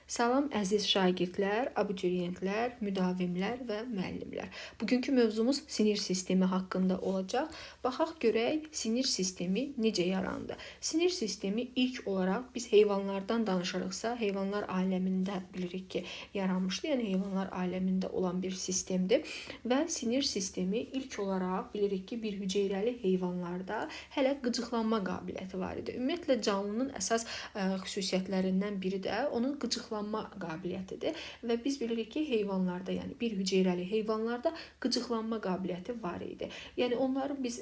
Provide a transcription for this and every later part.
Salam əziz şagirdlər, abituriyentlər, müdavimlər və müəllimlər. Bugünkü mövzumuz sinir sistemi haqqında olacaq. Baxaq görək sinir sistemi necə yarandı. Sinir sistemi ilk olaraq biz heyvanlardan danışırıqsa, heyvanlar aləmində bilirik ki, yaranmışdı. Yəni heyvanlar aləmində olan bir sistemdir və sinir sistemi ilk olaraq bilirik ki, bir hüceyrəli heyvanlarda hələ qıcıqlanma qabiliyyəti var idi. Ümumiyyətlə canlının əsas xüsusiyyətlərindən biri də onun qıcıqlanma qabiliyyətidir və biz bilirik ki, heyvanlarda, yəni bir hüceyrəli heyvanlarda qıcıqlanma qabiliyyəti var idi. Yəni onların biz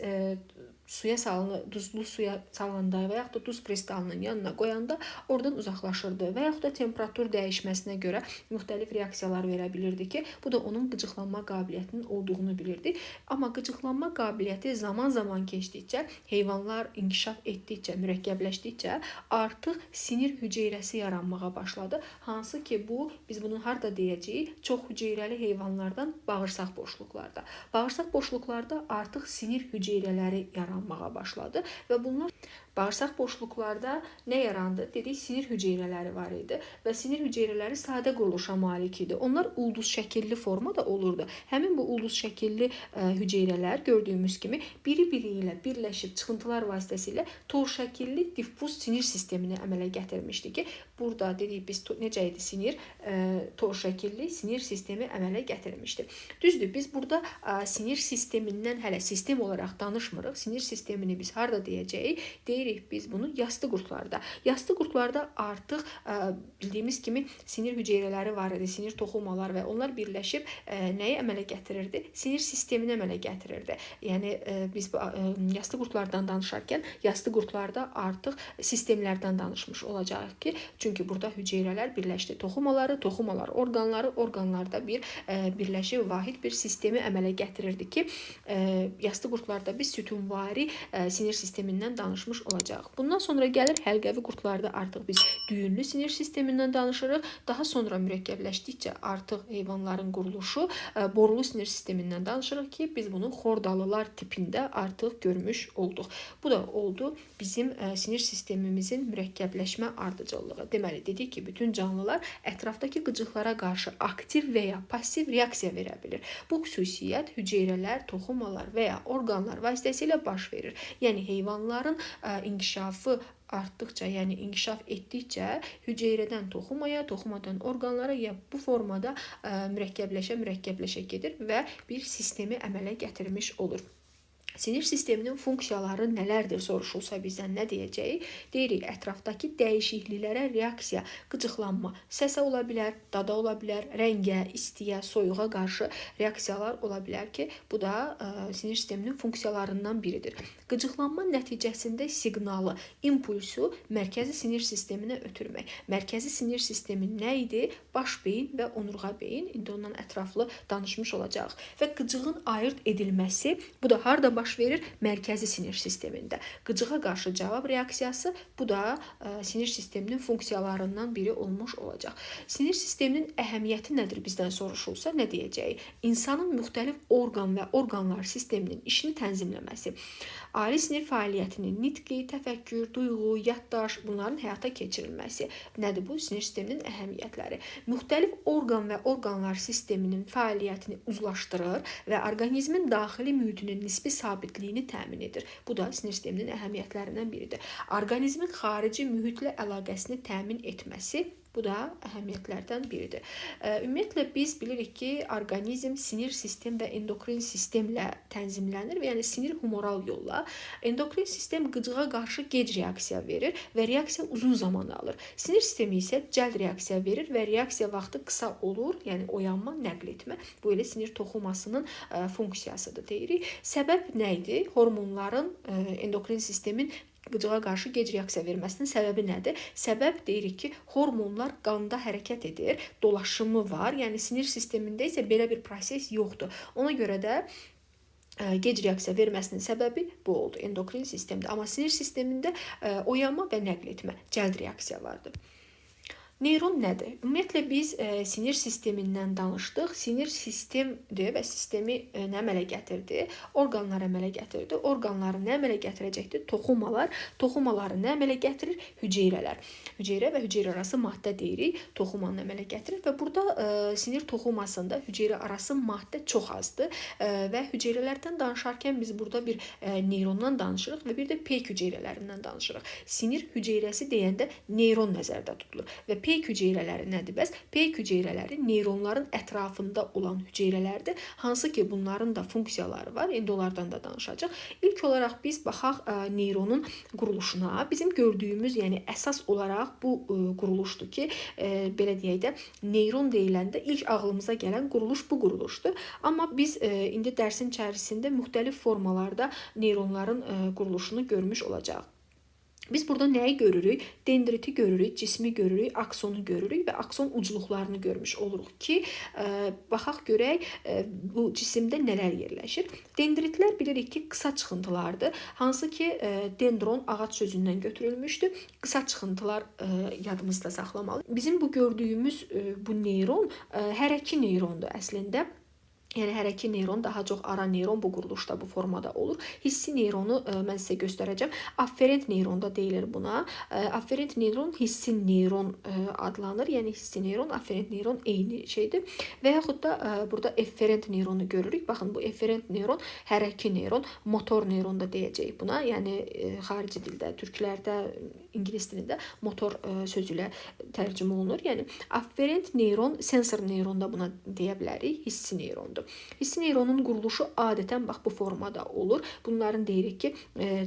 duzlu suya salanda və yaxud da duz kristalının yanına qoyanda oradan uzaqlaşırdı və yaxud da temperatur dəyişməsinə görə müxtəlif reaksiyalar verə bilirdi ki, bu da onun qıcıqlanma qabiliyyətinin olduğunu bilirdi. Amma qıcıqlanma qabiliyyəti zaman keçdikcə, heyvanlar inkişaf etdikcə, mürəkkəbləşdikcə artıq sinir hüceyrəsi yaranmağa başladı. Hansı ki, biz bunu harda deyəcəyik? Çox hüceyrəli heyvanlardan bağırsaq boşluqlarda. Bağırsaq boşluqlarda artıq sinir hüceyrələri yaranmağa başladı və bunlar bağırsaq boşluqlarda nə yarandı? Dedik, sinir hüceyrələri var idi və sinir hüceyrələri sadə quruluşa malik idi. Onlar ulduz şəkilli formada olurdu. Həmin bu ulduz şəkilli hüceyrələr gördüyümüz kimi biri-biri ilə birləşib çıxıntılar vasitəsilə tor şəkilli diffuz sinir sistemini əmələ gətirmişdi ki, burada dedik biz necə idi sinir? Tor şəkilli sinir sistemi əmələ gətirmişdi. Düzdür, biz burada sinir sistemindən hələ sistem olaraq danışmırıq. Sinir sistemini biz harda deyəcəyik? Deyirik biz bunu yastı qurtlarda. Yastı qurtlarda artıq bildiyimiz kimi sinir hüceyrələri var idi, sinir toxumalar və onlar birləşib nəyi əmələ gətirirdi? Sinir sistemini əmələ gətirirdi. Yəni biz yastı qurtlardan danışarkən yastı qurtlarda artıq sistemlərdən danışmış olacağıq ki, çünki burada hüceyrələr birləşdi. Toxumalar orqanları, orqanlarda birləşib vahid bir sistemi əmələ gətirirdi ki, yastı qurtlarda biz sütunvari sinir sistemindən danışmış olacağıq. Bundan sonra gəlir həlqəvi qurtlarda artıq biz düyünlü sinir sistemindən danışırıq. Daha sonra mürəkkəbləşdikcə artıq heyvanların quruluşu borulu sinir sistemindən danışırıq ki, biz bunu xordalılar tipində artıq görmüş olduq. Bu da oldu bizim sinir sistemimizin mürəkkəbləşmə ardıcıllığı. Deməli, dedik ki, bütün canlılar ətrafdakı qıcıqlara qarşı aktiv və ya pasiv reaksiya verə bilir. Bu xüsusiyyət hüceyrələr, toxumalar və ya orqanlar vasitəsilə baş verir. Yəni heyvanların inkişafı artdıqca, yəni inkişaf etdikcə hüceyrədən toxumaya, toxumadan orqanlara ya bu formada mürəkkəbləşə gedir və bir sistemi əmələ gətirmiş olur. Sinir sisteminin funksiyaları nələrdir soruşulsa bizdən nə deyəcəyik? Deyirik, ətrafdakı dəyişikliklərə reaksiya, qıcıqlanma, səsə ola bilər, dada ola bilər, rəngə, istiyə, soyuğa qarşı reaksiyalar ola bilər ki, bu da sinir sisteminin funksiyalarından biridir. Qıcıqlanma nəticəsində siqnalı, impulsu mərkəzi sinir sisteminə ötürmək. Mərkəzi sinir sistemi nə idi? Baş beyin və onurğa beyin. İndi ondan ətraflı danışmış olacağıq. Və qıcığın ayırt edilməsi, bu da harda baş verir? Mərkəzi sinir sistemində. Qıcığa qarşı cavab reaksiyası, bu da sinir sisteminin funksiyalarından biri olmuş olacaq. Sinir sisteminin əhəmiyyəti nədir bizdən soruşulsa nə deyəcəyik? İnsanın müxtəlif orqan və orqanlar sisteminin işini tənzimləməsi, ali sinir fəaliyyətinin nitqi, təfəkkür, duyğu, yaddaş, bunların həyata keçirilməsi. Nədir bu? Sinir sisteminin əhəmiyyətləri. Müxtəlif orqan və orqanlar sisteminin fəaliyyətini uzlaşdırır və orqanizmin daxili mühitinin nisbi sabitliyini təmin edir. Bu da sinir sisteminin əhəmiyyətlərindən biridir. Orqanizmin xarici mühitlə əlaqəsini təmin etməsi, bu da əhəmiyyətlərdən biridir. Ümumiyyətlə biz bilirik ki, orqanizm sinir sistem və endokrin sistemlə tənzimlənir və yəni sinir humoral yolla. Endokrin sistem qıcığa qarşı gec reaksiya verir və reaksiya uzun zaman alır. Sinir sistemi isə cəld reaksiya verir və reaksiya vaxtı qısa olur, yəni oyanma, nəql etmə. Bu elə sinir toxumasının funksiyasıdır deyirik. Səbəb nə idi? Hormonların endokrin sistemin qıcığa qarşı gec reaksiya verməsinin səbəbi nədir? Səbəb deyirik ki, hormonlar qanda hərəkət edir, dolaşımı var, yəni sinir sistemində isə belə bir proses yoxdur. Ona görə də gec reaksiya verməsinin səbəbi bu oldu, endokrin sistemdə. Amma sinir sistemində oyanma və nəql etmə, cəld reaksiya vardır. Neyron nədir? Ümumiyyətlə biz sinir sistemindən danışdıq. Sinir sistemdir və sistemi nə əmələ gətirdi? Orqanlar əmələ gətirdi. Orqanları nə əmələ gətirəcəkdir? Toxumalar. Toxumaları nə əmələ gətirir? Hüceyrələr. Hüceyrə və hüceyrə arası maddə deyirik. Toxumanı əmələ gətirir və burada sinir toxumasında hüceyrə arası maddə çox azdır və hüceyrələrdən danışarkən biz burada bir neyrondan danışırıq və bir də peyk hüceyrələrindən danışırıq. Sinir hüceyrəsi deyəndə neyron nəzərdə tutulur və peyk hüceyrələri nədir bəs? Peyk hüceyrələri neyronların ətrafında olan hüceyrələrdir. Hansı ki, bunların da funksiyaları var. İndi onlardan da danışacağıq. İlk olaraq biz baxaq neyronun quruluşuna. Bizim gördüyümüz, yəni əsas olaraq bu quruluşdur ki, belə deyək də, neyron deyiləndə ilk ağlımıza gələn quruluş bu quruluşdur. Amma biz indi dərsin içərisində müxtəlif formalarda neyronların quruluşunu görmüş olacağıq. Biz burada nəyi görürük? Dendriti görürük, cismi görürük, aksonu görürük və akson ucluqlarını görmüş oluruq ki, baxaq görək bu cisimdə nələr yerləşir. Dendritlər bilirik ki, qısa çıxıntılardır. Hansı ki, dendron ağac sözündən götürülmüşdür. Qısa çıxıntılar yadımızda saxlamalı. Bizim bu gördüyümüz bu neyron hərəki neyrondur əslində. Yəni hərəki neyron daha çox ara neyron bu quruluşda, bu formada olur. Hissi neyronu mən sizə göstərəcəm. Afferent neyron da deyilir buna. Afferent neyron hissi neyron adlanır. Yəni hissi neyron, afferent neyron eyni şeydir. Və yaxud da burada efferent neyronu görürük. Baxın, bu efferent neyron hərəki neyron, motor neyron da deyəcəyik buna. Yəni xarici dildə, türklərdə, ingilis dilində motor sözü ilə tərcümə olunur. Yəni afferent neyron, sensor neyron da buna deyə bilərik. Hissi neyrondur. Hissi neyronun quruluşu adətən bax bu formada olur. Bunların deyirik ki,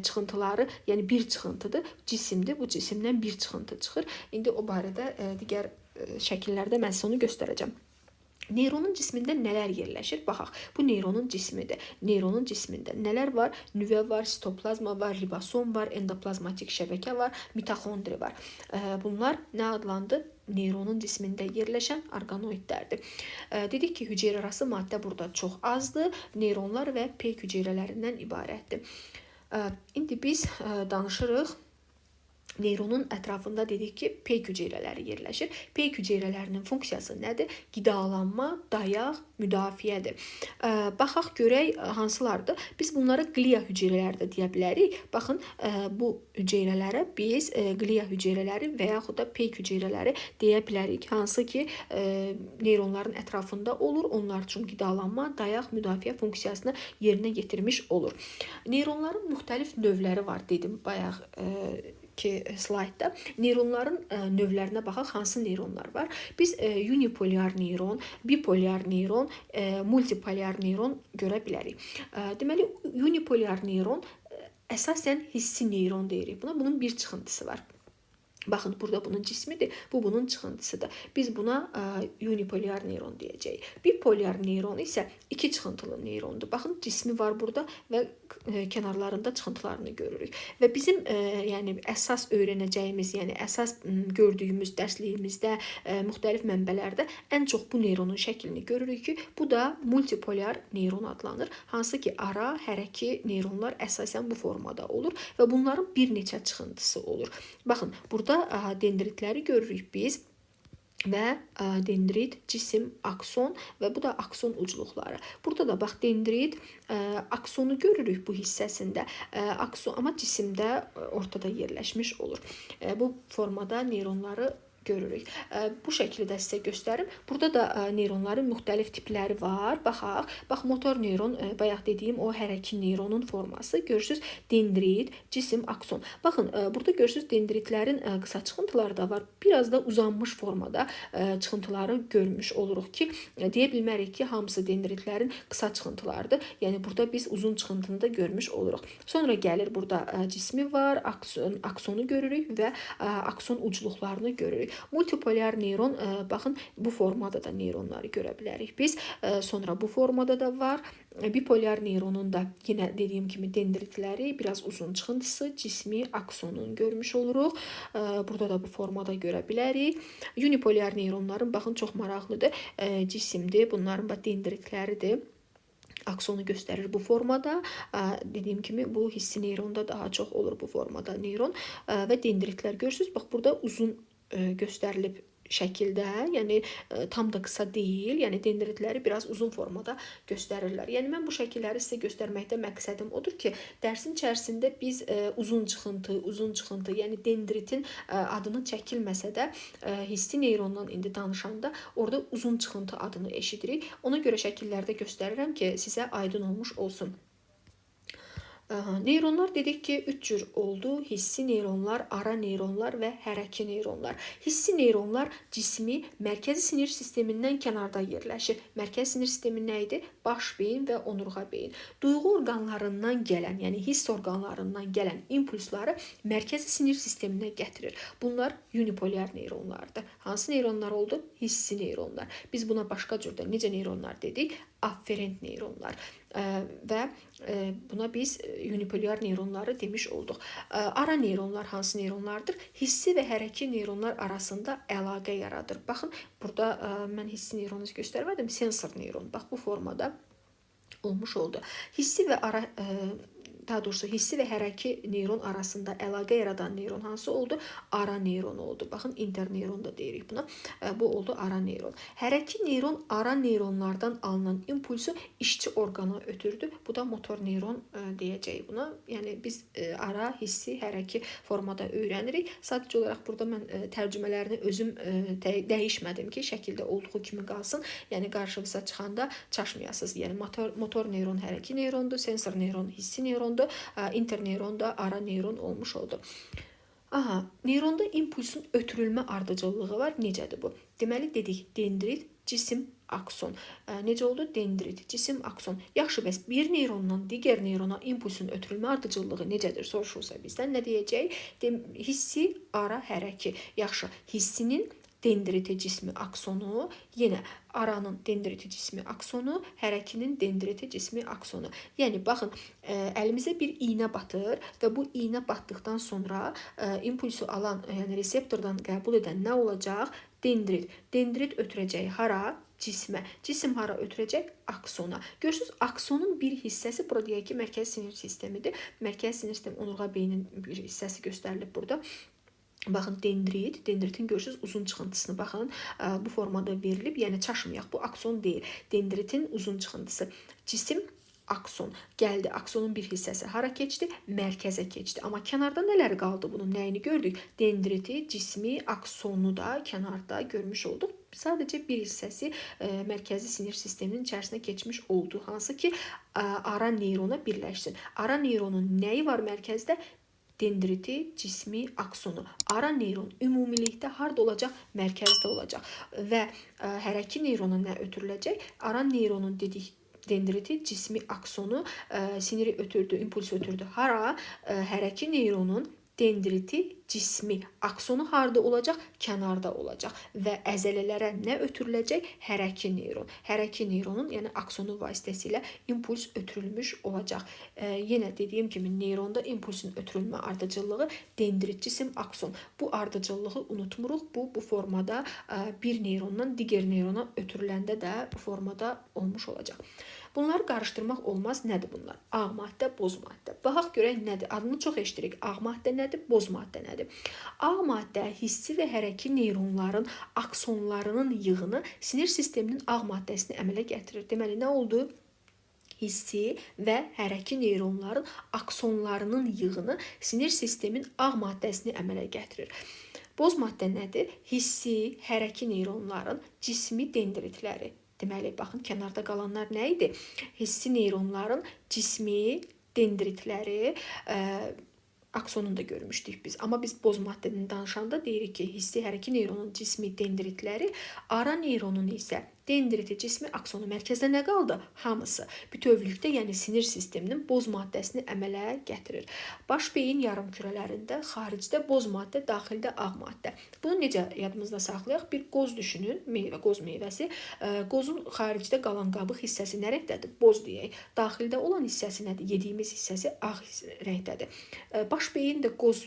çıxıntıları, yəni bir çıxıntıdır, cisimdir. Bu cisimdən bir çıxıntı çıxır. İndi o barədə digər şəkillərdə mən sizə onu göstərəcəm. Neyronun cismində nələr yerləşir? Baxaq, bu neyronun cismidir. Neyronun cismində nələr var? Nüvə var, sitoplazma var, ribosom var, endoplazmatik şəbəkə var, mitoxondri var. Bunlar nə adlandı? Neyronun cismində yerləşən orqanoidlərdir. Dedik ki, hüceyrə arası maddə burada çox azdır. Neyronlar və peyk hüceyrələrindən ibarətdir. İndi biz danışırıq. Neyronun ətrafında dedik ki, peyk hüceyrələri yerləşir. Peyk hüceyrələrinin funksiyası nədir? Qidalanma, dayaq, müdafiədir. Baxaq görək hansılardır? Biz bunları qlia hüceyrələri də deyə bilərik. Baxın, bu hüceyrələrə biz qlia hüceyrələri və yaxud da peyk hüceyrələri deyə bilərik. Hansı ki, neyronların ətrafında olur. Onlar üçün qidalanma, dayaq, müdafiə funksiyasını yerinə yetirmiş olur. Neyronların müxtəlif növləri var dedim bayaq slaydda. Neyronların növlərinə baxaq, hansı neyronlar var? Biz unipolyar neyron, bipolyar neyron, multipolyar neyron görə bilərik. Deməli, unipolyar neyron əsasən hissi neyron deyirik buna. Bunun bir çıxıntısı var. Baxın, burada bunun cismidir, bu bunun çıxıntısıdır. Biz buna unipolyar neyron deyəcəyik. Bipolyar neyron isə iki çıxıntılı neyrondur. Baxın, cismi var burada və kənarlarında çıxıntılarını görürük. Və bizim yəni əsas öyrənəcəyimiz, yəni əsas gördüyümüz dərsliyimizdə, müxtəlif mənbələrdə ən çox bu neyronun şəklini görürük ki, bu da multipolyar neyron adlanır. Hansı ki, ara, hərəki neyronlar əsasən bu formada olur və bunların bir neçə çıxıntısı olur. Baxın, burada dendritləri görürük biz və dendrit, cisim, akson və bu da akson ucluqları. Burada da bax, dendrit, aksonu görürük bu hissəsində, amma cisimdə ortada yerləşmiş olur. Bu formada neyronları görürük. Bu şəkildə də sizə göstərim. Burada da neyronların müxtəlif tipləri var. Baxaq. Bax, motor neyron, bayaq dediyim o hərəki neyronun forması. Görürsünüz, dendrit, cisim, akson. Baxın, burada görürsünüz, dendritlərin qısa çıxıntıları da var. Biraz da uzanmış formada çıxıntıları görmüş oluruq ki, deyə bilmərik ki, hamısı dendritlərin qısa çıxıntılarıdır. Yəni, burada biz uzun çıxıntını da görmüş oluruq. Sonra gəlir burada cismi var, aksonu görürük və akson ucluqlarını görürük. Multipolyar neyron, baxın, bu formada da neyronları görə bilərik biz. Sonra bu formada da var. Bipolyar neyronun da yenə dediyim kimi dendritləri, biraz uzun çıxıntısı, cismi, aksonunu görmüş oluruq. Burada da bu formada görə bilərik. Unipolyar neyronların, baxın, çox maraqlıdır. Cisimdir, bunların da dendritləridir. Aksonu göstərir bu formada. Dediyim kimi, bu hissi neyronda daha çox olur bu formada neyron və dendritlər görürsünüz. Bax, burada uzun göstərilib şəkildə, yəni tam da qısa deyil, yəni dendritləri biraz uzun formada göstərirlər. Yəni mən bu şəkilləri sizə göstərməkdə məqsədim odur ki, dərsin içərisində biz uzun çıxıntı, yəni dendritin adını çəkilməsə də hissi neyrondan indi danışanda orada uzun çıxıntı adını eşidirik. Ona görə şəkillərdə göstərirəm ki, sizə aydın olmuş olsun. Neyronlar dedik ki 3 cür oldu. Hissi neyronlar, ara neyronlar və hərəki neyronlar. Hissi neyronlar cismi mərkəzi sinir sistemindən kənarda yerləşir. Mərkəzi sinir sistemi nə idi? Baş beyin və onurğa beyin. Duyğu orqanlarından gələn, yəni hiss orqanlarından gələn impulsları mərkəzi sinir sisteminə gətirir. Bunlar unipolyar neyronlardır. Hansı neyronlar oldu? Hissi neyronlar. Biz buna başqa cürdə necə neyronlar dedik? Afferent neyronlar və buna biz unipolyar neyronları demiş olduq. Ara neyronlar hansı neyronlardır? Hissi və hərəki neyronlar arasında əlaqə yaradır. Baxın, burada mən hissi neyronu göstərmədim, sensor neyron. Bax, bu formada olmuş oldu. Hissi və daha doğrusu hissi və hərəki neyron arasında əlaqə yaradan neyron hansı oldu? Ara neyron oldu. Baxın, interneyron da deyirik buna. Bu oldu ara neyron. Hərəki neyron ara neyronlardan alınan impulsu işçi orqana ötürdü. Bu da motor neyron deyəcəyik buna. Yəni biz ara, hissi, hərəki formada öyrənirik. Sadəcə olaraq burada mən tərcümələrini özüm dəyişmədim ki, şəkildə olduğu kimi qalsın. Yəni qarşınıza çıxanda çaşmayasınız. Yəni motor neyron hərəki neyrondur, sensor neyron hissi neyrondur. İnterneyron da ara neyron olmuş oldu. Neyronda impulsun ötürülmə ardıcıllığı var. Necədir bu? Deməli dedik, dendrit, cisim, akson. Necə oldu? Dendrit, cisim, akson. Yaxşı, bəs bir neyrondan digər neyrona impulsun ötürülmə ardıcıllığı necədir? Soruşulsa bizdən nə deyəcək? Hissi, ara, hərəki. Yaxşı, hissinin dendriti cismi aksonu, yenə aranın dendriti cismi aksonu, hərəkinin dendriti cismi aksonu. Yəni baxın, əlimizə bir iynə batır və bu iynə batdıqdan sonra impulsu alan, yəni reseptordan qəbul edən nə olacaq? Dendrit. Dendrit ötürəcək hara? Cismə. Cisim hara ötürəcək? Aksona. Görürsünüz, aksonun bir hissəsi, burada deyək ki, mərkəzi sinir sistemidir. Mərkəzi sinir sistemi onurğa beynin bir hissəsi göstərilib burada. Baxın, dendritin görürsünüz uzun çıxıntısını baxın, bu formada verilib, yəni çaşmayaq, bu akson deyil. Dendritin uzun çıxıntısı. Cisim, akson. Gəldi, aksonun bir hissəsi hara keçdi? Mərkəzə keçdi. Amma kənarda nələr qaldı bunun? Nəyini gördük? Dendriti, cismi, aksonu da kənarda görmüş olduq. Sadəcə bir hissəsi mərkəzi sinir sisteminin içərisinə keçmiş oldu. Hansı ki, ara neyrona birləşsin. Ara neyronun nəyi var mərkəzdə? Dendriti, cismi, aksonu. Ara neyron ümumilikdə harda olacaq? Mərkəzdə olacaq. Və hərəki neyrona nə ötürüləcək? Ara neyronun dedik, dendriti, cismi, aksonu siniri ötürdü, impuls ötürdü. Hara? Hərəki neyronun dendriti, cismi, aksonu harda olacaq? Kənarda olacaq. Və əzələlərə nə ötürüləcək? Hərəki neyron. Hərəki neyronun, yəni aksonu vasitəsilə impuls ötürülmüş olacaq. Yenə dediyim kimi, neyronda impulsun ötürülmə ardıcıllığı dendrit, cisim, akson. Bu ardıcıllığı unutmuruq. Bu formada bir neyrondan digər neyrona ötürüləndə də bu formada olmuş olacaq. Bunları qarışdırmaq olmaz. Nədir bunlar? Ağ maddə, boz maddə. Baxaq görək nədir? Adını çox eşidirik. Ağ maddə nədir? Boz maddə nədir? Ağ maddə hissi və hərəki neyronların aksonlarının yığını sinir sisteminin ağ maddəsini əmələ gətirir. Deməli, nə oldu? Hissi və hərəki neyronların aksonlarının yığını sinir sistemin ağ maddəsini əmələ gətirir. Boz maddə nədir? Hissi, hərəki neyronların cismi dendritləri. Deməli, baxın, kənarda qalanlar nə idi? Hissi neyronların cismi dendritləri, aksonunu da görmüşdük biz. Amma biz boz maddəni danışanda deyirik ki, hissi hərəki neyronun cismi dendritləri, ara neyronun isə dendriti, cismi, aksonu. Mərkəzdə nə qaldı? Hamısı. Bütövlükdə, yəni sinir sisteminin boz maddəsini əmələ gətirir. Baş beyin yarımkürələrində xaricdə boz maddə, daxildə ağ maddə. Bunu necə yadımızda saxlayaq? Bir qoz düşünün, qoz meyvəsi. Qozun xaricdə qalan qabıq hissəsi nə rəngdədir? Boz deyək. Daxildə olan hissəsi nədir? Yediyimiz hissəsi ağ rəngdədir. Baş beyin də qoz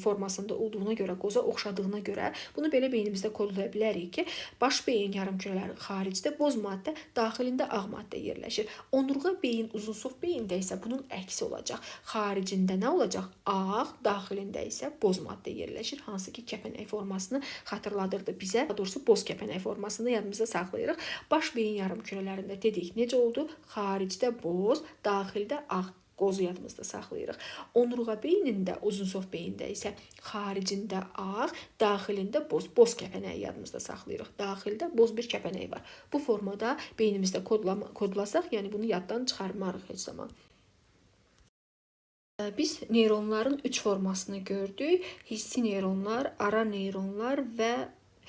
formasında olduğuna görə, qoza oxşadığına görə bunu belə beynimizdə kodlaya bilərik ki, baş beyin yarımkürələri xaricdə, boz maddə daxilində ağ maddə yerləşir. Onurğa beyin, uzunsov beyində isə bunun əksi olacaq. Xaricində nə olacaq? Ağ, daxilində isə boz maddə yerləşir. Hansı ki, kəpənək formasını xatırladırdı bizə. Daha doğrusu boz kəpənək formasını yadımızda saxlayırıq. Baş beyin yarımkürələrində dedik, necə oldu? Xaricdə boz, daxildə ağ. Qozu yadımızda saxlayırıq. Onurğa beynində, uzunsov beyində isə xaricində ağ, daxilində boz kəpənəyi yadımızda saxlayırıq. Daxildə boz bir kəpənək var. Bu formada beynimizdə kodlasaq, yəni bunu yaddan çıxarmarıq heç zaman. Biz neyronların 3 formasını gördük. Hissi neyronlar, ara neyronlar və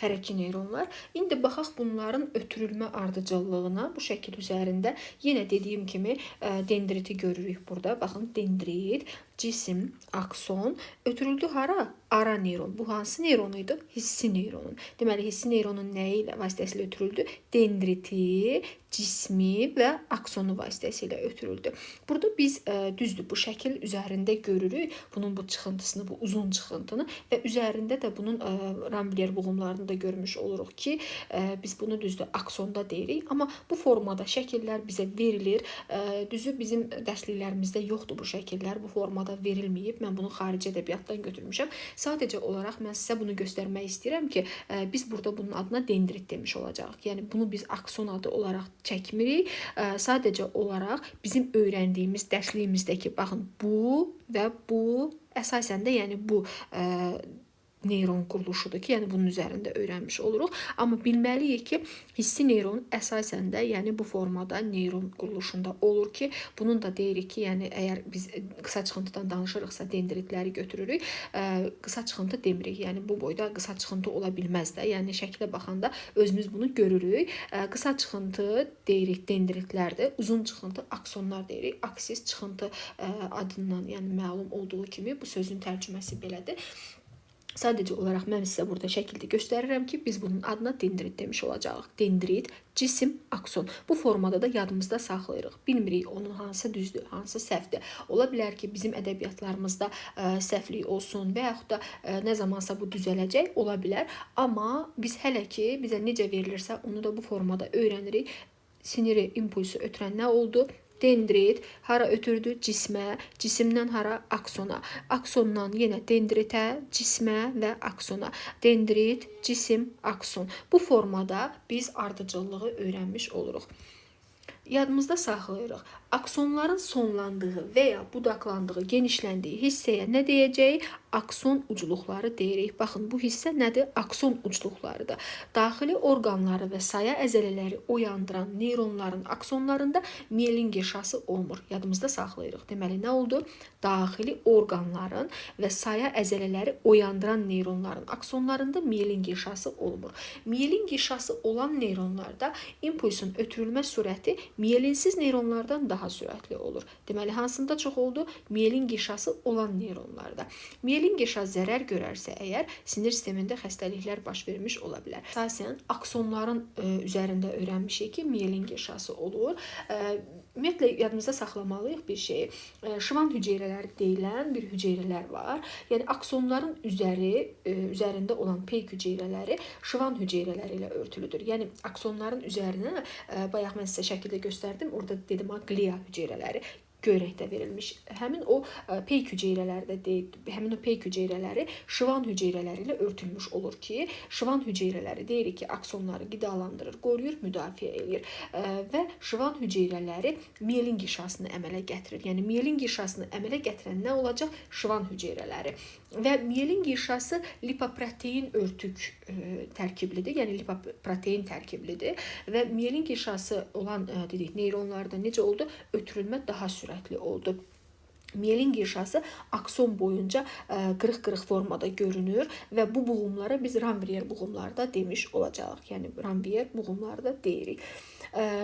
hərəki neyronlar. İndi baxaq bunların ötürülmə ardıcıllığına. Bu şəkil üzərində yenə dediyim kimi dendriti görürük burada. Baxın, dendrit, cisim, akson. Ötürüldü hara? Ara neyron. Bu hansı neyron idi? Hissi neyronun. Deməli, hissi neyronun nəyi ilə vasitəsilə ötürüldü? Dendriti, cismi və aksonu vasitəsilə ötürüldü. Burada biz düzdür bu şəkil üzərində görürük bunun bu çıxıntısını, bu uzun çıxıntını və üzərində də bunun Ramblier buğumlarını da görmüş oluruq ki, biz bunu düzdür aksonda deyirik, amma bu formada şəkillər bizə verilir. Düzü bizim dərsliklərimizdə yoxdur bu şəkillər, bu formada verilməyib. Mən bunu xarici ədəbiyyatdan götürmüşəm. Sadəcə olaraq mən sizə bunu göstərmək istəyirəm ki, biz burada bunun adına dendrit demiş olacağıq. Yəni bunu biz akson adı olaraq çəkmirik. Sadəcə olaraq bizim öyrəndiyimiz dərsliyimizdəki, baxın, bu və bu əsasən də yəni bu neyron quruluşudur ki, yəni bunun üzərində öyrənmiş oluruq. Amma bilməliyik ki, hissi neyron əsasən də yəni bu formada neyron quruluşunda olur ki, bunun da deyirik ki, yəni əgər biz qısa çıxıntıdan danışırıqsa dendritləri götürürük, qısa çıxıntı demirik. Yəni bu boyda qısa çıxıntı ola bilməz də. Yəni şəklə baxanda özümüz bunu görürük. Qısa çıxıntı deyirik dendritlərdir. Uzun çıxıntı aksonlar deyirik. Aksis çıxıntı adından yəni məlum olduğu kimi bu sözün tərcüməsi belədir. Sadəcə olaraq mən sizə burada şəkildə göstərirəm ki, biz bunun adına dendrit demiş olacağıq. Dendrit, cisim, akson. Bu formada da yadımızda saxlayırıq. Bilmirik onun hansı düzdür, hansı səhvdir. Ola bilər ki, bizim ədəbiyyatlarımızda səhvlik olsun və yaxud da nə zamansa bu düzələcək, ola bilər. Amma biz hələ ki, bizə necə verilirsə, onu da bu formada öyrənirik. Siniri impulsu ötürən nə oldu? Dendrit hara ötürdü? Cismə, cisimdən hara? Aksona. Aksondan yenə dendritə, cismə və aksona. Dendrit, cisim, akson. Bu formada biz ardıcıllığı öyrənmiş oluruq. Yadımızda saxlayırıq. Aksonların sonlandığı və ya budaqlandığı, genişləndiyi hissəyə nə deyəcəyik? Akson ucluqları deyirik. Baxın, bu hissə nədir? Akson ucluqlarıdır. Daxili orqanları və saya əzələləri oyandıran neyronların aksonlarında miyelin qişası olmur. Yadımızda saxlayırıq. Deməli, nə oldu? Daxili orqanların və saya əzələləri oyandıran neyronların aksonlarında miyelin qişası olmur. Miyelin qişası olan neyronlarda impulsun ötürülmə sürəti miyelinsiz neyronlardan daha sürətli olur. Deməli, hansında çox oldu? Miyelin qişası olan neyronlarda. Miyelin qişası zərər görərsə əgər, sinir sistemində xəstəliklər baş vermiş ola bilər. Əsasən, aksonların üzərində öyrənmişik ki, miyelin qişası olur. Ümumiyyətlə, yadımızda saxlamalıyıq bir şeyi. Şıvan hüceyrələri deyilən bir hüceyrələr var. Yəni, aksonların üzərində olan peyk hüceyrələri şıvan hüceyrələri ilə örtülüdür. Yəni, aksonların üzərinə, bayaq mən sizə şəkildə göstərdim, orada dedim, qlia hüceyrələri göyrəkdə verilmiş. Həmin o peyk hüceyrələri şıvan hüceyrələri ilə örtülmüş olur ki, şıvan hüceyrələri deyirik ki, aksonları qidalandırır, qoruyur, müdafiə edir və şıvan hüceyrələri miyelin qişasını əmələ gətirir. Yəni, miyelin qişasını əmələ gətirən nə olacaq? Şıvan hüceyrələri. Və miyelin qişası lipoprotein örtük tərkiblidir, yəni lipoprotein tərkiblidir və miyelin qişası olan dedik, neyronlarda necə oldu? Ötürülmə daha sürətli oldu. Miyelin qişası akson boyunca qırıq-qırıq formada görünür və bu buğumlara biz Ramblier buğumları da demiş olacağıq. Yəni, Ramblier buğumları da deyirik.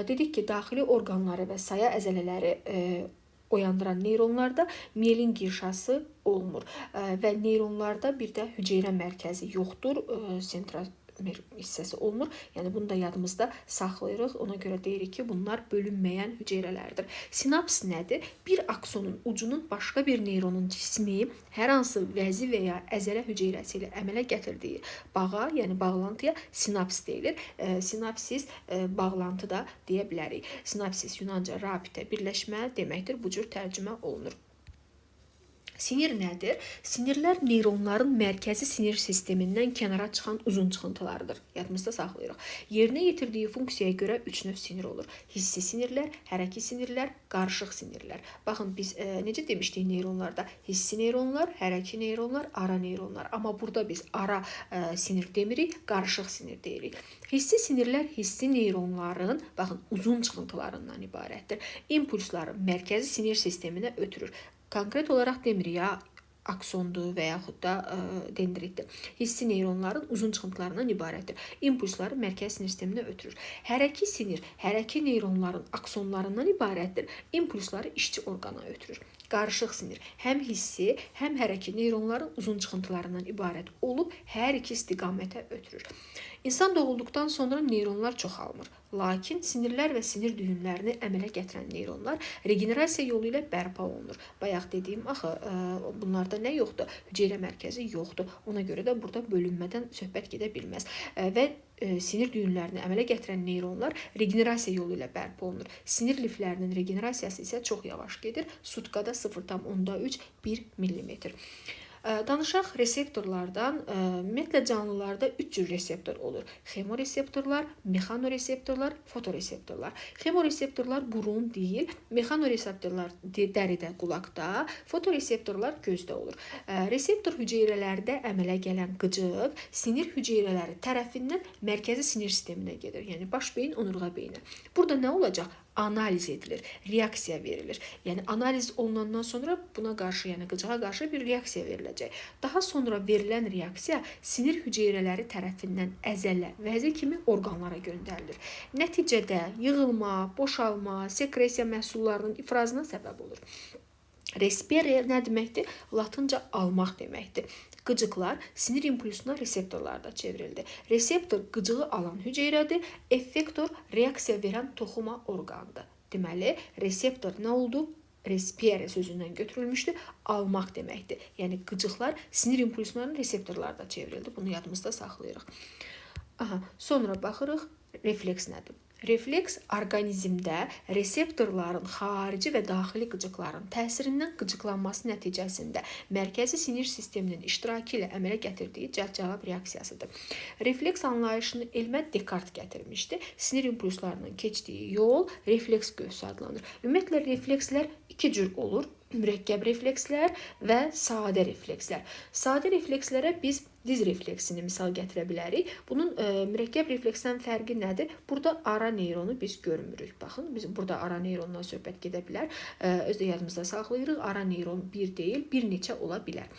Dedik ki, daxili orqanları və saya əzələləri oyandıran neyronlarda miyelin qişası olmur və neyronlarda bir də hüceyrə mərkəzi yoxdur, bir hissəsi olmur. Yəni bunu da yadımızda saxlayırıq. Ona görə deyirik ki, bunlar bölünməyən hüceyrələrdir. Sinaps nədir? Bir aksonun ucunun başqa bir neyronun cismi hər hansı vəzi və ya əzələ hüceyrəsi ilə əmələ gətirdiyi bağa, yəni bağlantıya sinaps deyilir. Sinapsis bağlantı da deyə bilərik. Sinapsis Yunanca rabitə, birləşmə deməkdir. Bu cür tərcümə olunur. Sinir nədir? Sinirlər neyronların mərkəzi sinir sistemindən kənara çıxan uzun çıxıntılarıdır. Yadımızda saxlayırıq. Yerinə yetirdiyi funksiyaya görə 3 növ sinir olur. Hissi sinirlər, hərəki sinirlər, qarışıq sinirlər. Baxın, biz necə demişdik neyronlarda? Hissi neyronlar, hərəki neyronlar, ara neyronlar. Amma burada biz ara sinir demirik, qarışıq sinir deyirik. Hissi sinirlər hissi neyronların, baxın, uzun çıxıntılarından ibarətdir. İmpulsları mərkəzi sinir sisteminə ötürür. Konkret olaraq demirik ya, aksondur və yaxud da dendritdir. Hissi neyronların uzun çıxıntılarından ibarətdir. İmpulsları mərkəzi sinir sisteminə ötürür. Hərəki sinir, hərəki neyronların aksonlarından ibarətdir. İmpulsları işçi orqana ötürür. Qarışıq sinir həm hissi, həm hərəki neyronların uzun çıxıntılarından ibarət olub hər iki istiqamətə ötürür. İnsan doğulduqdan sonra neyronlar çoxalmır. Lakin sinirlər və sinir düyünlərini əmələ gətirən neyronlar regenerasiya yolu ilə bərpa olunur. Bayaq dediyim, axı, bunlarda nə yoxdur? Hüceyrə mərkəzi yoxdur. Ona görə də burada bölünmədən söhbət gedə bilməz. Və sinir düyünlərini əmələ gətirən neyronlar regenerasiya yolu ilə bərpa olunur. Sinir liflərinin regenerasiyası isə çox yavaş gedir. Sutkada 0,3-1 millimetr. Danışaq reseptorlardan. Ümumiyyətlə canlılarda 3 cür reseptor olur. Xemoreseptorlar, mexanoreseptorlar, fotoreseptorlar. Xemoreseptorlar burun, dil, mexanoreseptorlar dəridə, qulaqda, fotoreseptorlar gözdə olur. Reseptor hüceyrələrdə əmələ gələn qıcıq sinir hüceyrələri tərəfindən mərkəzi sinir sisteminə gedir. Yəni baş beyin, onurğa beyni. Burada nə olacaq? Analiz edilir, reaksiya verilir. Yəni analiz olunandan sonra buna qarşı, yəni qıcığa qarşı bir reaksiya veriləcək. Daha sonra verilən reaksiya sinir hüceyrələri tərəfindən əzələ, vəzi kimi orqanlara göndərilir. Nəticədə yığılma, boşalma, sekresiya məhsullarının ifrazına səbəb olur. Respere nə deməkdir? Latınca almaq deməkdir. Qıcıqlar sinir impulsuna reseptorlarda çevrildi. Reseptor qıcığı alan hüceyrədir, effektor reaksiya verən toxuma orqandır. Deməli, reseptor nə oldu? Respere sözündən götürülmüşdür, almaq deməkdir. Yəni qıcıqlar sinir impulslarının reseptorlarda çevrildi. Bunu yadımızda saxlayırıq. Sonra baxırıq, refleks nədir? Refleks orqanizmdə reseptorların xarici və daxili qıcıqların təsirindən qıcıqlanması nəticəsində mərkəzi sinir sisteminin iştirakı ilə əmələ gətirdiyi cəld-cavab reaksiyasıdır. Refleks anlayışını elmə Dekart gətirmişdi. Sinir impulslarının keçdiyi yol refleks qövsü adlanır. Ümumiyyətlə, reflekslər 2 cür olur. Mürəkkəb reflekslər və sadə reflekslər. Sadə reflekslərə biz diz refleksini misal gətirə bilərik. Bunun mürəkkəb refleksdən fərqi nədir? Burada ara neyronu biz görmürük. Baxın, biz burada ara neyrondan söhbət gedə bilər. Özdə yadımızda saxlayırıq. Ara neyron bir deyil, bir neçə ola bilər.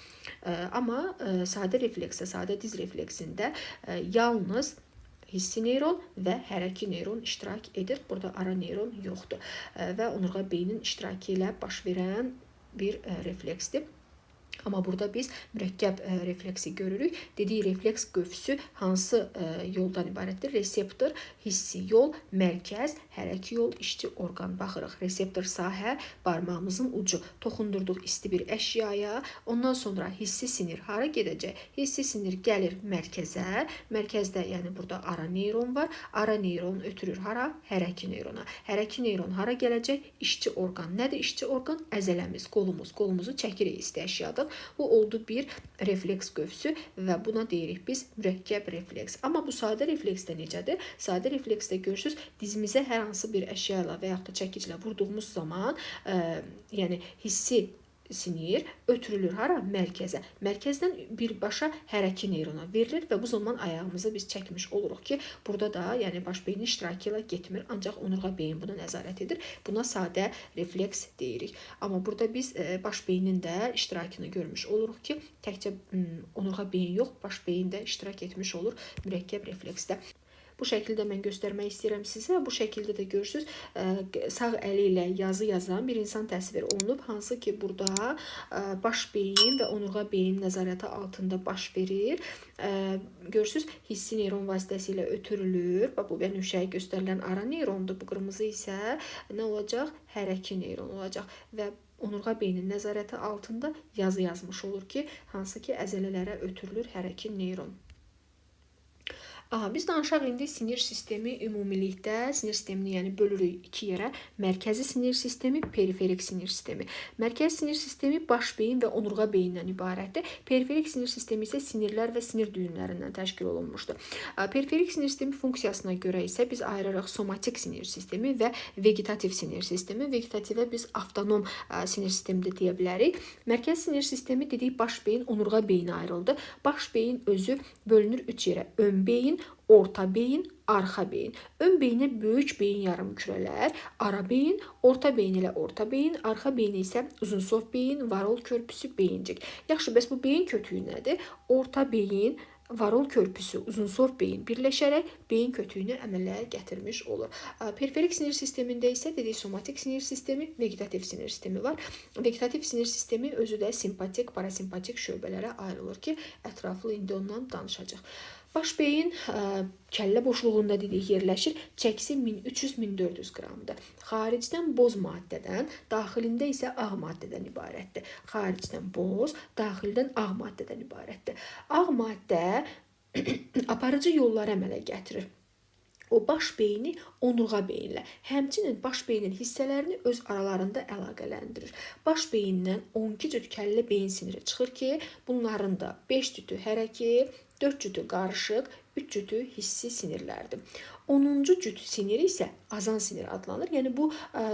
Amma sadə refleksdə, sadə diz refleksində yalnız hissi neyron və hərəki neyron iştirak edir. Burada ara neyron yoxdur. Və onurğa beynin iştirakı ilə baş verən bir refleksdir. Amma burada biz mürəkkəb refleksi görürük. Dediyi refleks qövsü hansı yoldan ibarətdir? Reseptor, hissi yol, mərkəz, hərəki yol, işçi orqan. Baxırıq, reseptor sahə, barmağımızın ucu. Toxundurduq isti bir əşyaya. Ondan sonra hissi sinir hara gedəcək? Hissi sinir gəlir mərkəzə. Mərkəzdə, yəni burada ara neyron var. Ara neyron ötürür hara? Hərəki neyrona. Hərəki neyron hara gələcək? İşçi orqan. Nədir işçi orqan? Əzələmiz, qolumuz. Qolumuzu çəkirik isti əşyadan. Bu oldu bir refleks qövsü və buna deyirik biz mürəkkəb refleks. Amma bu sadə refleksdə necədir? Sadə refleksdə görürsünüz, dizimizə hər hansı bir əşya ilə və yaxud da çəkiclə vurduğumuz zaman, yəni hissi sinir ötürülür hara? Mərkəzə. Mərkəzdən birbaşa hərəki neyrona verilir və bu zaman ayağımızı biz çəkmiş oluruq ki, burada da yəni baş beynin iştirakı ilə getmir, ancaq onurğa beyin buna nəzarət edir. Buna sadə refleks deyirik. Amma burada biz baş beynin də iştirakını görmüş oluruq ki, təkcə onurğa beyin yox, baş beyin də iştirak etmiş olur mürəkkəb refleksdə. Bu şəkildə mən göstərmək istəyirəm sizə. Bu şəkildə də görürsüz, sağ əli ilə yazı yazan bir insan təsvir olunub, hansı ki burada baş beyin və onurğa beyin nəzarəti altında baş verir. Görürsüz, hissi neyron vasitəsilə ötürülür. Bax, bu bənövşəyə göstərilən ara neyrondur. Bu qırmızı isə nə olacaq? Hərəki neyron olacaq və onurğa beynin nəzarəti altında yazı yazmış olur ki, hansı ki əzələlərə ötürülür hərəki neyron. Biz danışaq indi sinir sistemi ümumilikdə. Sinir sistemini yəni bölürük iki yerə. Mərkəzi sinir sistemi, periferik sinir sistemi. Mərkəzi sinir sistemi baş beyin və onurğa beyindən ibarətdir. Periferik sinir sistemi isə sinirlər və sinir düyünlərindən təşkil olunmuşdur. Periferik sinir sistemi funksiyasına görə isə biz ayırırıq somatik sinir sistemi və vegetativ sinir sistemi. Vegetativə biz avtonom sinir sistemi də deyə bilərik. Mərkəzi sinir sistemi dedik, baş beyin, onurğa beyinə ayrıldı. Baş beyin özü bölünür üç yerə. Ön beyin, orta beyin, arxa beyin. Ön beyinə böyük beyin yarımkürələr, ara beyin, orta beyin ilə orta beyin, arxa beyin isə uzunsov beyin, varol körpüsü, beyincik. Yaxşı, bəs bu beyin kötüyü nədir? Orta beyin, varol körpüsü, uzunsov beyin birləşərək beyin kötüyünü əmələ gətirmiş olur. Periferik sinir sistemində isə dedik, somatik sinir sistemi, vegetativ sinir sistemi var. Vegetativ sinir sistemi özü də simpatik, parasimpatik şöbələrə ayrılır ki, ətraflı indi ondan danışacaq. Baş beyin kəllə boşluğunda dedik yerləşir. Çəkisi 1300-1400 qramdır. Xaricdən boz maddədən, daxilində isə ağ maddədən ibarətdir. Xaricdən boz, daxildən ağ maddədən ibarətdir. Ağ maddə aparıcı yolları əmələ gətirir. O baş beyni onurğa beyinlə, həmçinin baş beynin hissələrini öz aralarında əlaqələndirir. Baş beyindən 12 cüt kəllə beyin siniri çıxır ki, bunların da 5 cütü hərəki, 4 cütü qarışıq, 3 cütü hissi sinirlərdir. 10-cu cüt siniri isə azan siniri adlanır. Yəni bu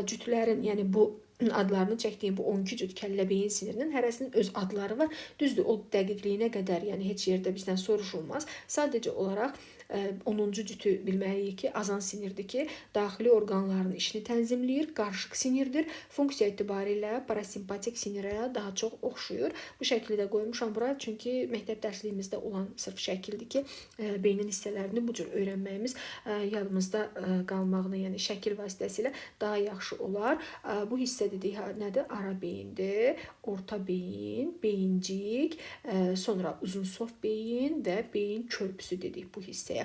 cütlərin, yəni bu adlarını çəkdiyim bu 12 cüt kəllə beyin sinirinin hərəsinin öz adları var. Düzdür, o dəqiqliyinə qədər, yəni heç yerdə bizdən soruşulmaz. Sadəcə olaraq 10-cu cütü bilməliyik ki, azan sinirdir ki, daxili orqanların işini tənzimləyir, qarışıq sinirdir. Funksiya etibarilə parasimpatik sinirə daha çox oxşuyur. Bu şəkildə qoymuşam bura, çünki məktəb dərsliyimizdə olan sırf şəkildir ki, beynin hissələrini bu cür öyrənməyimiz yadımızda qalmağını, yəni şəkil vasitəsilə daha yaxşı olar. Bu hissə dedik, nədir? Ara beyindir, orta beyin, beyincik, sonra uzunsov beyin və beyin körpüsü dedik bu hissəyə.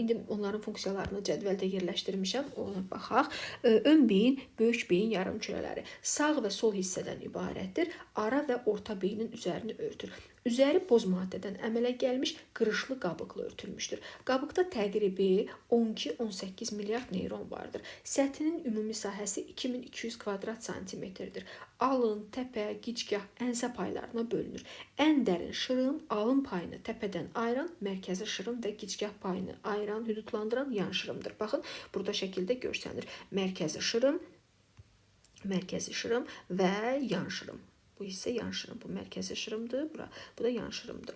İndi onların funksiyalarını cədvəldə yerləşdirmişəm, ona baxaq. Ön beyin, böyük beyin yarımkürələri sağ və sol hissədən ibarətdir. Ara və orta beynin üzərini örtür. Üzəri boz maddədən əmələ gəlmiş qırışlı qabıqla örtülmüşdür. Qabıqda təqribi 12-18 milyard neyron vardır. Səthinin ümumi sahəsi 2200 kvadrat santimetrdir. Alın, təpə, gicgah, ənsə paylarına bölünür. Ən dərin şırım alın payını təpədən ayıran, mərkəzi şırım və gicgah payını ayıran, hüdudlandıran yan şırımdır. Baxın, burada şəkildə görsənir. Mərkəzi şırım və yan şırım. Bu hissə yan şırım, bu mərkəzi şırımdır, bu da yan şırımdır.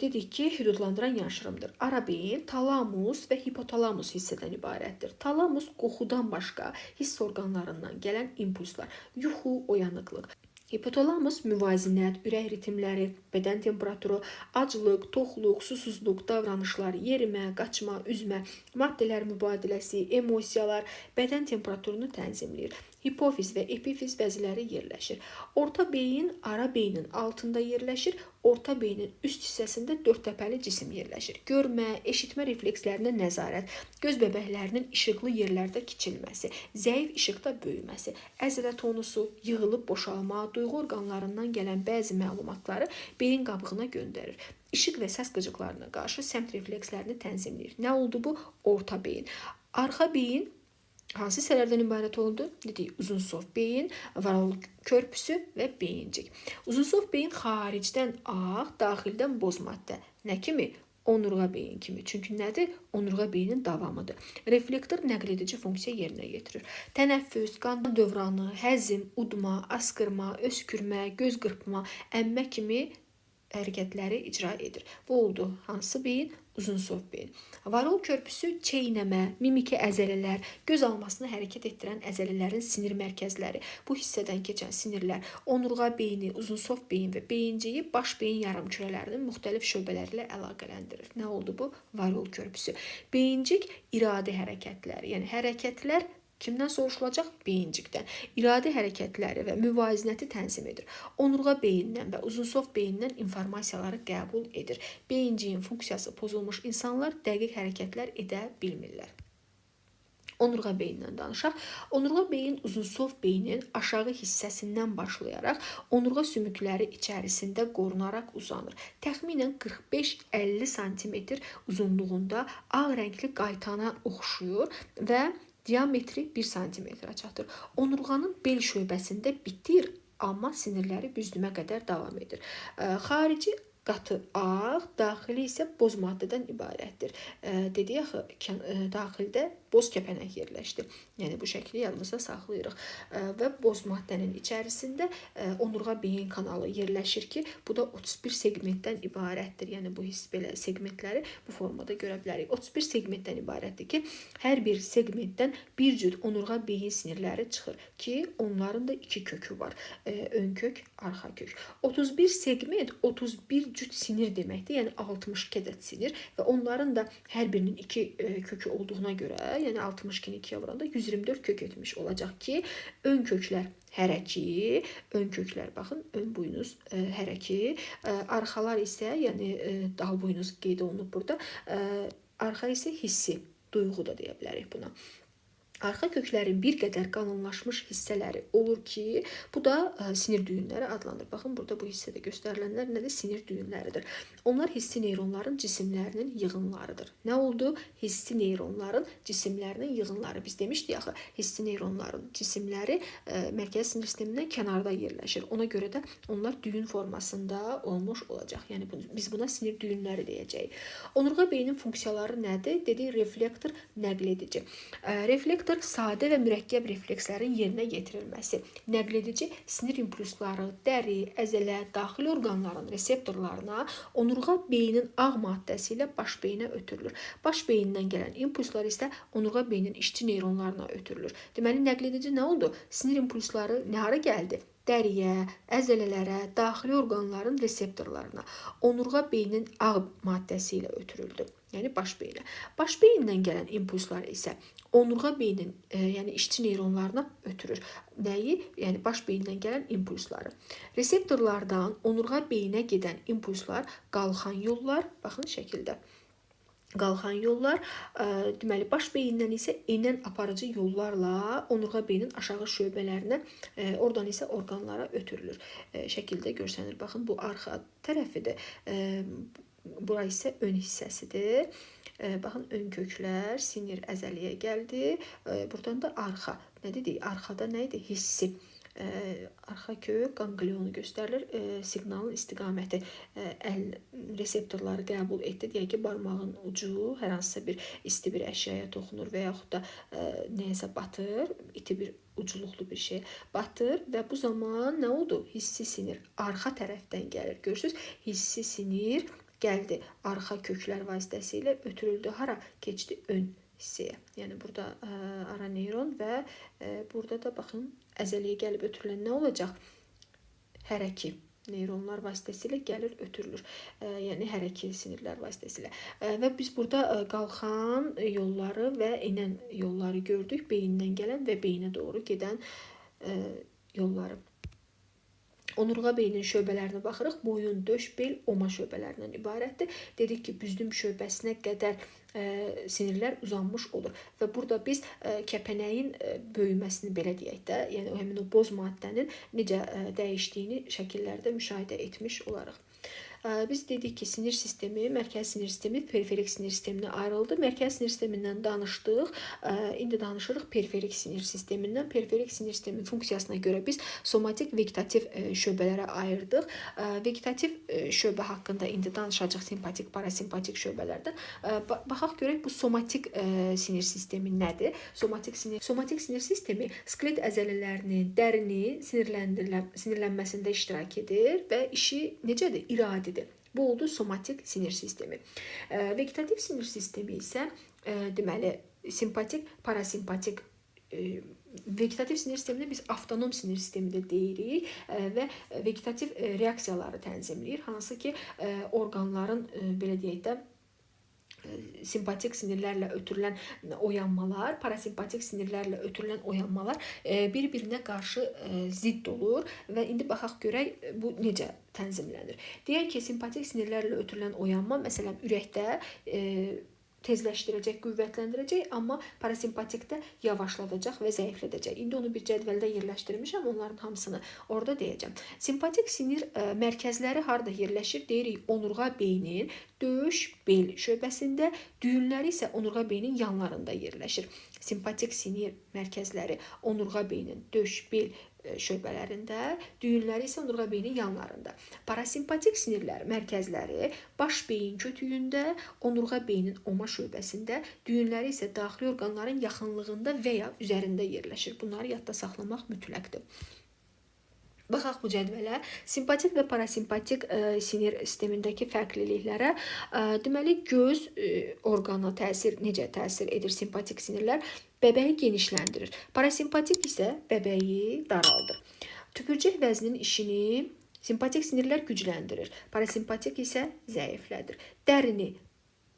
Dedik ki, hüdudlandıran yan şırımdır. Ara beyin, talamus və hipotalamus hissədən ibarətdir. Talamus qoxudan başqa hiss orqanlarından gələn impulslar, yuxu, oyanıqlıq. Hipotalamus müvazinət, ürək ritmləri, bədən temperaturu, aclıq, toxluq, susuzluq, davranışlar, yerimə, qaçma, üzmə, maddələr mübadiləsi, emosiyalar, bədən temperaturunu tənzimləyir. Hipofiz və epifiz vəziləri yerləşir. Orta beyin ara beynin altında yerləşir. Orta beynin üst hissəsində dördtəpəli cisim yerləşir. Görmə, eşitmə reflekslərinə nəzarət, göz bəbəklərinin işıqlı yerlərdə kiçilməsi, zəif işıqda böyüməsi, əzələ tonusu, yığılıb boşalma, duyğu orqanlarından gələn bəzi məlumatları beyin qabığına göndərir. İşıq və səs qıcıqlarına qarşı səmt reflekslərini tənzimləyir. Nə oldu bu? Orta beyin. Arxa beyin hansı hissələrdən ibarət oldu? Dedik, uzunsov beyin, varol körpüsü və beyincik. Uzunsov beyin xaricdən ağ, daxildən boz maddə. Nə kimi? Onurğa beyin kimi. Çünki nədir? Onurğa beyinin davamıdır. Reflektor nəql edici funksiya yerinə yetirir. Tənəffüs, qan dövranı, həzm, udma, askırma, öskürmə, göz qırpma, əmmə kimi hərəkətləri icra edir. Bu oldu hansı beyin? Uzunsov beyin. Varol körpüsü çeynəmə, mimiki əzələlər, göz almasını hərəkət etdirən əzələlərin sinir mərkəzləri, bu hissədən keçən sinirlər, onurğa beyni, uzunsov beyin və beyinciyi baş beyin yarımkürələrinin müxtəlif şöbələri ilə əlaqələndirir. Nə oldu bu? Varol körpüsü. Beyincik iradi hərəkətləri, yəni hərəkətlər kimdən soruşulacaq? Beyincikdən. İradi hərəkətləri və müvazinəti tənzim edir. Onurğa beyindən və uzunsov beyindən informasiyaları qəbul edir. Beyinciyin funksiyası pozulmuş insanlar dəqiq hərəkətlər edə bilmirlər. Onurğa beyindən danışaq. Onurğa beyin uzunsov beynin aşağı hissəsindən başlayaraq onurğa sümükləri içərisində qorunaraq uzanır. Təxminən 45-50 sm uzunluğunda ağ rəngli qaytana oxşuyur və diametri 1 sm-ə çatır. Onurğanın bel şöbəsində bitir, amma sinirləri büzdümə qədər davam edir. Xarici qatı ağ, daxili isə boz maddədən ibarətdir. Dedik axı, daxildə boz kəpənək yerləşdi. Yəni bu şəkli yadımızda saxlayırıq. Və boz maddənin içərisində onurğa beyin kanalı yerləşir ki, bu da 31 segmentdən ibarətdir. Yəni bu belə segmentləri bu formada görə bilərik. 31 segmentdən ibarətdir ki, hər bir segmentdən bir cüt onurğa beyin sinirləri çıxır ki, onların da 2 kökü var. Ön kök, arxa kök. 31 segment 31 cüt sinir deməkdir. Yəni 62 ədəd sinir və onların da hər birinin 2 kökü olduğuna görə, yəni 62-ni 2-yə vuranda 124 kök etmiş olacaq ki, ön köklər hərəki, ön köklər baxın, ön buynuz hərəki, arxalar isə, yəni dal buynuz qeyd olunub burada, arxa isə hissi, duyğu da deyə bilərik buna. Arxa köklərin bir qədər qalınlaşmış hissələri olur ki, bu da sinir düyünləri adlanır. Baxın, burada bu hissədə göstərilənlər nədir? Sinir düyünləridir. Onlar hissi neyronların cisimlərinin yığınlarıdır. Nə oldu? Hissi neyronların cisimlərinin yığınları. Biz demişdik axı, hissi neyronların cisimləri mərkəzi sinir sistemindən kənarda yerləşir. Ona görə də onlar düyün formasında olmuş olacaq. Yəni biz buna sinir düyünləri deyəcəyik. Onurğa beynin funksiyaları nədir? Dedik, reflektor, nəql edici. Reflektor sadə və mürəkkəb reflekslərin yerinə yetirilməsi, nəql edici sinir impulsları, dəri, əzələ, daxili orqanların reseptorlarına onurğa beynin ağ maddəsi ilə baş beyinə ötürülür. Baş beyindən gələn impulslar isə onurğa beynin işçi neyronlarına ötürülür. Deməli, nəql edici nə oldu? Sinir impulsları nə hara gəldi? Dəriyə, əzələlərə, daxili orqanların reseptorlarına, onurğa beynin ağ maddəsi ilə ötürüldü. Yəni baş beyinə. Baş beyindən gələn impulslar isə onurğa beynin, yəni işçi neyronlarına ötürür. Nəyi? Yəni baş beyindən gələn impulsları. Reseptorlardan onurğa beyinə gedən impulslar qalxan yollar, baxın şəkildə. Qalxan yollar, deməli baş beyindən isə enən aparıcı yollarla onurğa beynin aşağı şöbələrinə, oradan isə orqanlara ötürülür. Şəkildə görsənir. Baxın, bu arxa tərəfidir. Bura isə ön hissəsidir. Baxın, ön köklər, sinir əzəliyə gəldi. Buradan da arxa. Nə dedik? Arxada nə idi? Hissi. Arxa kök qanglionu göstərilir. Siqnalın istiqaməti əl reseptorları qəbul etdi. Deyək ki, barmağın ucu hər hansısa bir isti bir əşyaya toxunur və yaxud da nəyəsə batır, iti bir uculuqlu bir şey batır və bu zaman nə oldu? Hissi sinir arxa tərəfdən gəlir. Görürsünüz? Hissi sinir gəldi. Arxa köklər vasitəsilə ötürüldü. Hara? Keçdi ön hissəyə. Yəni burada ara neyron və burada da baxın, əzəliyə gəlib ötürülən nə olacaq? Hərəki neyronlar vasitəsilə gəlir, ötürülür. Yəni hərəki sinirlər vasitəsilə. Və biz burada qalxan yolları və enən yolları gördük. Beyindən gələn və beyinə doğru gedən yolları. Onurğa beynin şöbələrinə baxırıq. Boyun, döş, bel, oma şöbələrindən ibarətdir. Dedik ki, büzdüm şöbəsinə qədər sinirlər uzanmış olur. Və burada biz kəpənəyin böyüməsini belə deyək də, yəni həmin o boz maddənin necə dəyişdiyini şəkillərdə müşahidə etmiş olarıq. Biz dedik ki, sinir sistemi, mərkəzi sinir sistemi, periferik sinir sisteminə ayrıldı. Mərkəzi sinir sistemindən danışdıq. İndi danışırıq periferik sinir sistemindən. Periferik sinir sistemin funksiyasına görə biz somatik, vegetativ şöbələrə ayırdıq. Vegetativ şöbə haqqında indi danışacaq, simpatik, parasimpatik şöbələrdən. Baxaq görək, bu somatik sinir sistemi nədir? Somatik sinir sistemi skelet əzələlərinin, dərinin sinirlənməsində iştirak edir və işi necədir? İradidir. idi. Bu oldu somatik sinir sistemi. Vegetativ sinir sistemi isə deməli simpatik, parasimpatik vegetativ sinir sistemini biz avtonom sinir sistemi də deyirik və vegetativ reaksiyaları tənzimləyir, hansı ki orqanların belə deyək də simpatik sinirlərlə ötürülən oyanmalar, parasimpatik sinirlərlə ötürülən oyanmalar bir-birinə qarşı zidd olur və indi baxaq görək bu necə tənzimlənir. Deyək ki, simpatik sinirlərlə ötürülən oyanma məsələn ürəkdə tezləşdirəcək, qüvvətləndirəcək, amma parasimpatikdə yavaşladacaq və zəiflədəcək. İndi onu bir cədvəldə yerləşdirmişəm, onların hamısını orada deyəcəm. Simpatik sinir mərkəzləri harada yerləşir? Deyirik, onurğa beynin döş bel şöbəsində, düyünləri isə onurğa beynin yanlarında yerləşir. Simpatik sinir mərkəzləri onurğa beynin döş bel şöbələrində, düyünləri isə onurğa beynin yanlarında. Parasimpatik sinirlər mərkəzləri baş beyin kötüyündə, onurğa beynin oma şöbəsində, düyünləri isə daxili orqanların yaxınlığında və ya üzərində yerləşir. Bunları yadda saxlamaq mütləqdir. Baxaq bu cədvələ. Simpatik və parasimpatik sinir sistemindəki fərqliliklərə. Deməli, göz orqana necə təsir edir simpatik sinirlər? Bəbəyi genişləndirir. Parasimpatik isə bəbəyi daraldır. Tüpürcək vəzinin işini simpatik sinirlər gücləndirir. Parasimpatik isə zəiflədir. Dərini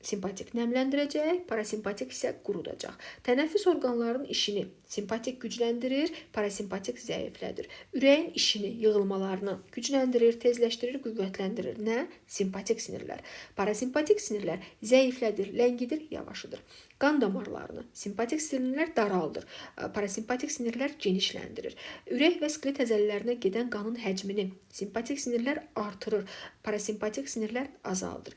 simpatik nəmləndirəcək, parasimpatik isə qurudacaq. Tənəffüs orqanlarının işini simpatik gücləndirir, parasimpatik zəiflədir. Ürəyin işini, yığılmalarını gücləndirir, tezləşdirir, qüvvətləndirir. Nə? Simpatik sinirlər. Parasimpatik sinirlər zəiflədir, ləngidir, yavaşıdır. Qan damarlarını simpatik sinirlər daraldır, parasimpatik sinirlər genişləndirir. Ürək və skelet əzələlərinə gedən qanın həcmini simpatik sinirlər artırır, parasimpatik sinirlər azaldır.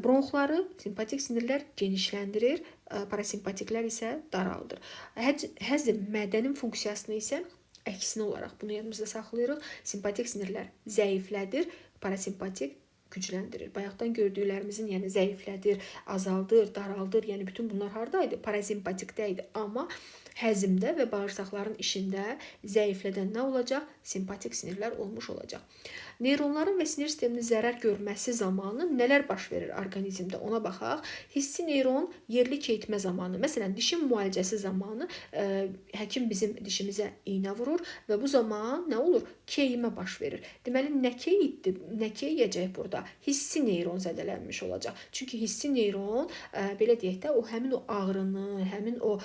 Bronxları simpatik sinirlər genişləndirir, parasimpatiklər isə daraldır. Həzm mədənin funksiyasını isə əksinə olaraq bunu yadımızda saxlayırıq. Simpatik sinirlər zəiflədir, parasimpatik gücləndirir. Bayaqdan gördüklərimizin, yəni zəiflədir, azaldır, daraldır, yəni bütün bunlar haradaydı? Parasimpatikdə idi. Amma həzmdə və bağırsaqların işində zəiflədən nə olacaq? Simpatik sinirlər olmuş olacaq. Neyronların və sinir sisteminin zərər görməsi zamanı nələr baş verir orqanizmdə? Ona baxaq. Hissi neyron yerli keyitmə zamanı, məsələn, dişin müalicəsi zamanı həkim bizim dişimizə iynə vurur və bu zaman nə olur? Keyimə baş verir. Deməli, nə keyitdir, nə keyiyəcək burada? Hissi neyron zədələnmiş olacaq. Çünki hissi neyron, belə deyək də, o həmin o ağrını, həmin o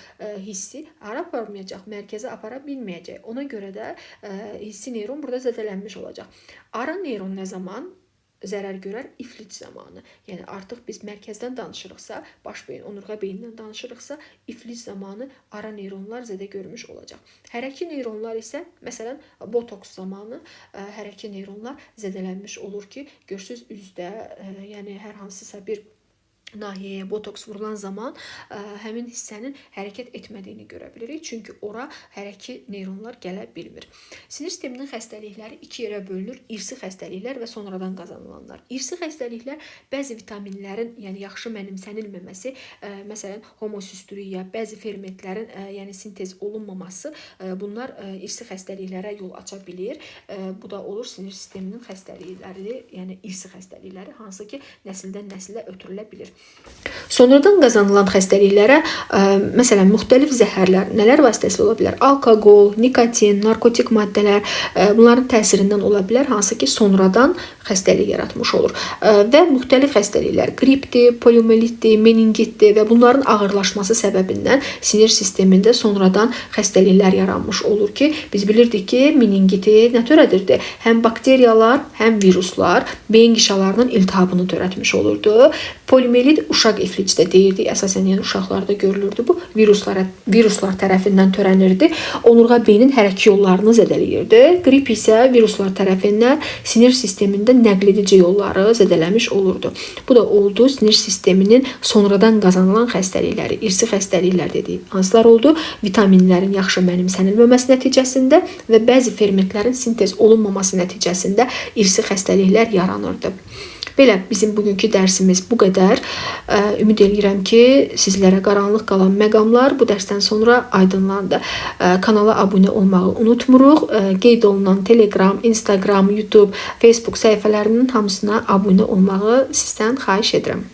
hissi hara aparmayacaq, mərkəzə apara bilməyəcək. Ona görə də hissi neyron burada zədələnmiş olacaq. Ara neyron nə zaman zərər görər? İflic zamanı. Yəni artıq biz mərkəzdən danışırıqsa, baş beyin, onurğa beyindən danışırıqsa, iflic zamanı ara neyronlar zədə görmüş olacaq. Hərəki neyronlar isə, məsələn, botoks zamanı hərəki neyronlar zədələnmiş olur ki, görürsüz üzdə, yəni hər hansısa bir nahiyəyə botoks vurulan zaman həmin hissənin hərəkət etmədiyini görə bilirik. Çünki ora hərəki neyronlar gələ bilmir. Sinir sisteminin xəstəlikləri iki yerə bölünür. İrsi xəstəliklər və sonradan qazanılanlar. İrsi xəstəliklər bəzi vitaminlərin, yəni yaxşı mənimsənilməməsi, məsələn, homosisturiya, bəzi fermentlərin, yəni sintez olunmaması, bunlar irsi xəstəliklərə yol aça bilir. Bu da olur sinir sisteminin xəstəlikləri, yəni irsi xəstəlikləri, hansı ki, nəsildən nəsilə ötürülə bilir. Sonradan qazanılan xəstəliklərə, məsələn, müxtəlif zəhərlər nələr vasitəsilə ola bilər? Alkoqol, nikotin, narkotik maddələr, bunların təsirindən ola bilər, hansı ki, sonradan xəstəlik yaratmış olur. Və müxtəlif xəstəliklər, qripdir, poliomielitdir, meningitdir və bunların ağırlaşması səbəbindən sinir sistemində sonradan xəstəliklər yaranmış olur ki, biz bilirdik ki, meningiti nə törədirdi? Həm bakteriyalar, həm viruslar beyin qişalarının iltihabını törətmiş olurdu. Poliomiyelit uşaq iflicdə deyirdik, əsasən yəni uşaqlarda görülürdü bu. Viruslar tərəfindən törənirdi. Onurğa beynin hərəkət yollarını zədələyirdi. Qrip isə viruslar tərəfindən sinir sistemində nəql edici yolları zədələmiş olurdu. Bu da oldu sinir sisteminin sonradan qazanılan xəstəlikləri, irsi xəstəliklər dedik. Hansılar oldu? Vitaminlərin yaxşı mənimsənilməməsi nəticəsində və bəzi fermentlərin sintez olunmaması nəticəsində irsi xəstəliklər yaranırdı. Belə bizim bugünkü dərsimiz bu qədər. Ümid edirəm ki, sizlərə qaranlıq qalan məqamlar bu dərsdən sonra aydınlandı. Kanala abunə olmağı unutmuruq. Qeyd olunan Telegram, Instagram, YouTube, Facebook səhifələrinin hamısına abunə olmağı sizdən xahiş edirəm.